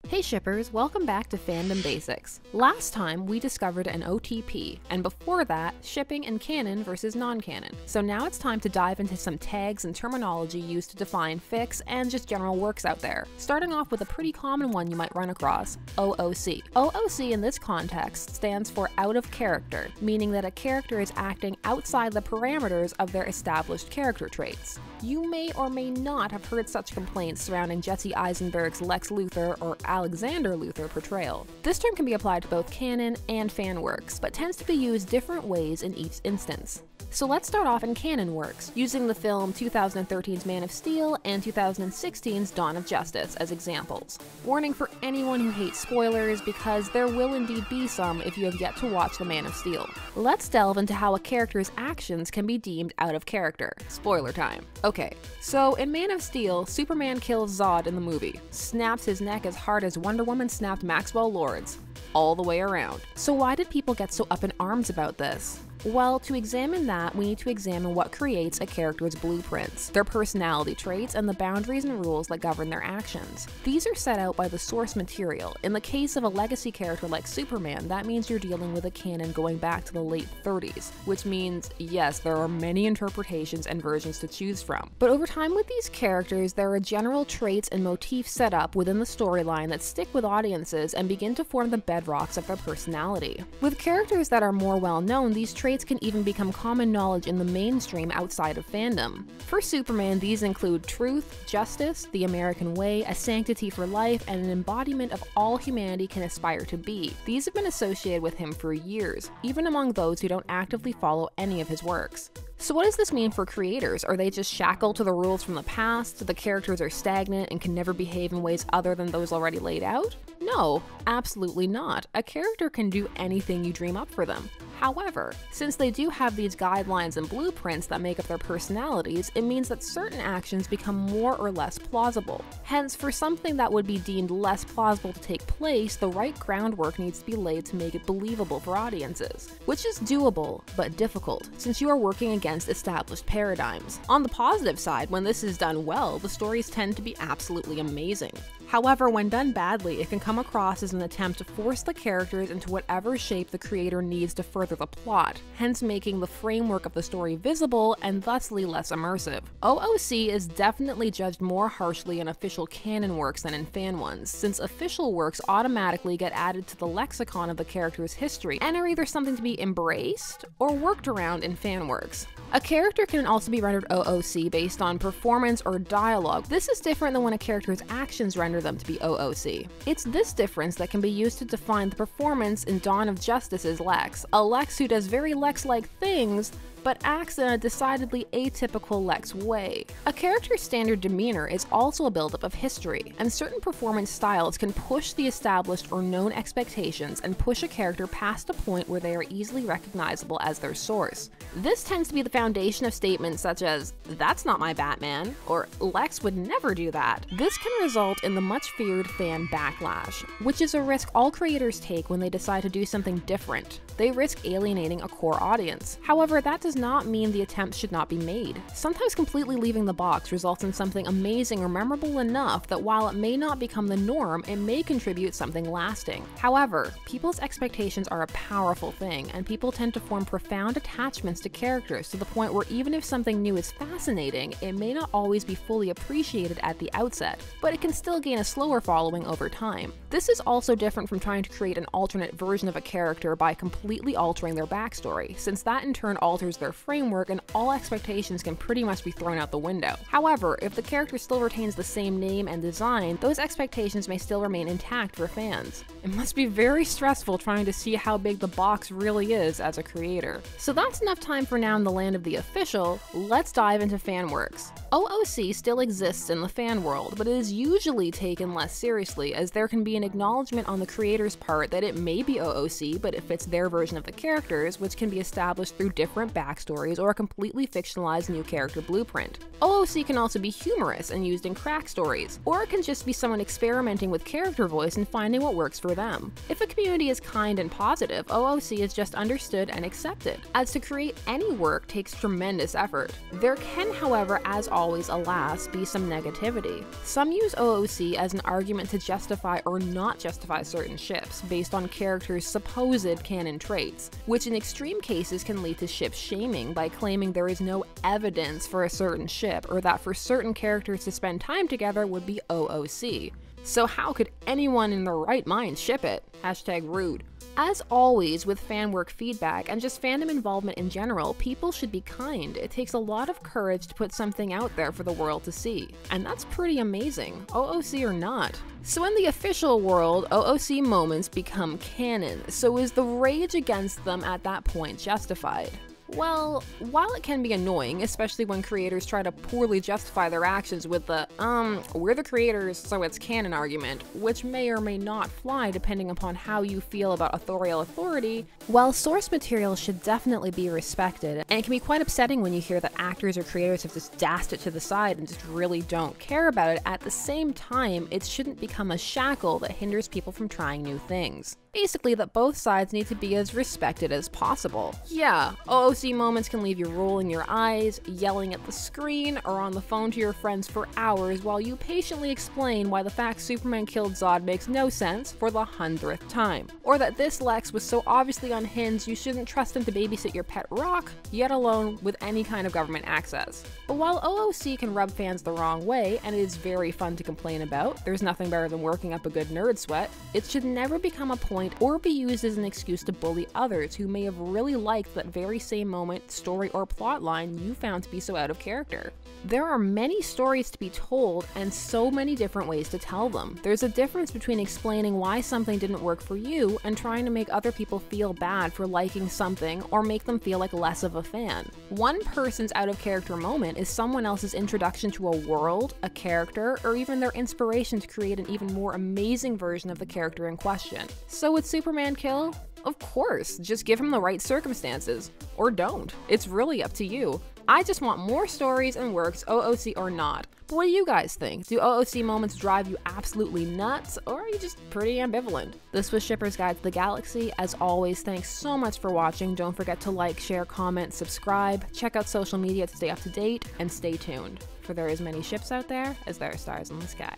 Hey shippers, welcome back to Fandom Basics. Last time we discovered an OTP, and before that, shipping and canon versus non-canon. So now it's time to dive into some tags and terminology used to define fics and just general works out there. Starting off with a pretty common one you might run across, OOC. OOC in this context stands for out of character, meaning that a character is acting outside the parameters of their established character traits. You may or may not have heard such complaints surrounding Jesse Eisenberg's Lex Luthor or Alexander Luthor portrayal. This term can be applied to both canon and fan works, but tends to be used different ways in each instance. So let's start off in canon works, using the film 2013's Man of Steel and 2016's Dawn of Justice as examples. Warning for anyone who hates spoilers, because there will indeed be some if you have yet to watch the Man of Steel. Let's delve into how a character's actions can be deemed out of character. Spoiler time. Okay, so in Man of Steel, Superman kills Zod in the movie, snaps his neck as hard as Wonder Woman snapped Maxwell Lord's, all the way around. So why did people get so up in arms about this? Well, to examine that, we need to examine what creates a character's blueprints, their personality traits, and the boundaries and rules that govern their actions. These are set out by the source material. In the case of a legacy character like Superman, that means you're dealing with a canon going back to the late 30s, which means, yes, there are many interpretations and versions to choose from. But over time with these characters, there are general traits and motifs set up within the storyline that stick with audiences and begin to form the bedrocks of their personality. With characters that are more well-known, these traits can even become common knowledge in the mainstream outside of fandom. For Superman, these include truth, justice, the American way, a sanctity for life, and an embodiment of all humanity can aspire to be. These have been associated with him for years, even among those who don't actively follow any of his works. So what does this mean for creators? Are they just shackled to the rules from the past? The characters are stagnant and can never behave in ways other than those already laid out? No, absolutely not. A character can do anything you dream up for them. However, since they do have these guidelines and blueprints that make up their personalities, it means that certain actions become more or less plausible. Hence, for something that would be deemed less plausible to take place, the right groundwork needs to be laid to make it believable for audiences, which is doable, but difficult, since you are working against established paradigms. On the positive side, when this is done well, the stories tend to be absolutely amazing. However, when done badly, it can come across as an attempt to force the characters into whatever shape the creator needs to further the plot, hence making the framework of the story visible and thusly less immersive. OOC is definitely judged more harshly in official canon works than in fan ones, since official works automatically get added to the lexicon of the character's history and are either something to be embraced or worked around in fan works. A character can also be rendered OOC based on performance or dialogue. This is different than when a character's actions render them to be OOC. It's this difference that can be used to define the performance in Dawn of Justice's Lex, a Lex who does very Lex-like things, but acts in a decidedly atypical Lex way. A character's standard demeanor is also a buildup of history, and certain performance styles can push the established or known expectations and push a character past a point where they are easily recognizable as their source. This tends to be the foundation of statements such as, "That's not my Batman," or "Lex would never do that." This can result in the much feared fan backlash, which is a risk all creators take when they decide to do something different. They risk alienating a core audience. However, that does not mean the attempt should not be made. Sometimes completely leaving the box results in something amazing or memorable enough that while it may not become the norm, it may contribute something lasting. However, people's expectations are a powerful thing, and people tend to form profound attachments to characters to the point where even if something new is fascinating, it may not always be fully appreciated at the outset, but it can still gain a slower following over time. This is also different from trying to create an alternate version of a character by completely altering their backstory, since that in turn alters their framework and all expectations can pretty much be thrown out the window. However, if the character still retains the same name and design, those expectations may still remain intact for fans. It must be very stressful trying to see how big the box really is as a creator. So that's enough time for now in the land of the official. Let's dive into fan works. OOC still exists in the fan world, but it is usually taken less seriously, as there can be an acknowledgement on the creator's part that it may be OOC, but it fits their version of the characters, which can be established through different backstories or a completely fictionalized new character blueprint. OOC can also be humorous and used in crack stories, or it can just be someone experimenting with character voice and finding what works for them. If a community is kind and positive, OOC is just understood and accepted, as to create any work takes tremendous effort. There can, however, as always, always, alas, be some negativity. Some use OOC as an argument to justify or not justify certain ships based on characters' supposed canon traits, which in extreme cases can lead to ship shaming by claiming there is no evidence for a certain ship or that for certain characters to spend time together would be OOC. So how could anyone in their right mind ship it? #rude. As always with fan work feedback and just fandom involvement in general, people should be kind. It takes a lot of courage to put something out there for the world to see. And that's pretty amazing, OOC or not. So in the official world, OOC moments become canon, so is the rage against them at that point justified? Well, while it can be annoying, especially when creators try to poorly justify their actions with the, we're the creators, so it's canon argument, which may or may not fly depending upon how you feel about authorial authority, while source material should definitely be respected, and it can be quite upsetting when you hear that actors or creators have just dashed it to the side and just really don't care about it, at the same time, it shouldn't become a shackle that hinders people from trying new things. Basically, that both sides need to be as respected as possible. Yeah, OOC moments can leave you rolling your eyes, yelling at the screen, or on the phone to your friends for hours while you patiently explain why the fact Superman killed Zod makes no sense for the 100th time, or that this Lex was so obviously unhinged you shouldn't trust him to babysit your pet rock, yet alone with any kind of government access. But while OOC can rub fans the wrong way, and it is very fun to complain about, there's nothing better than working up a good nerd sweat, it should never become a point or be used as an excuse to bully others who may have really liked that very same moment, story, or plotline you found to be so out of character. There are many stories to be told and so many different ways to tell them. There's a difference between explaining why something didn't work for you and trying to make other people feel bad for liking something or make them feel like less of a fan. One person's out of character moment is someone else's introduction to a world, a character, or even their inspiration to create an even more amazing version of the character in question. So would Superman kill? Of course, just give him the right circumstances. Or don't. It's really up to you. I just want more stories and works, OOC or not. But what do you guys think? Do OOC moments drive you absolutely nuts, or are you just pretty ambivalent? This was Shipper's Guide to the Galaxy. As always, thanks so much for watching. Don't forget to like, share, comment, subscribe, check out social media to stay up to date, and stay tuned, for there are as many ships out there as there are stars in the sky.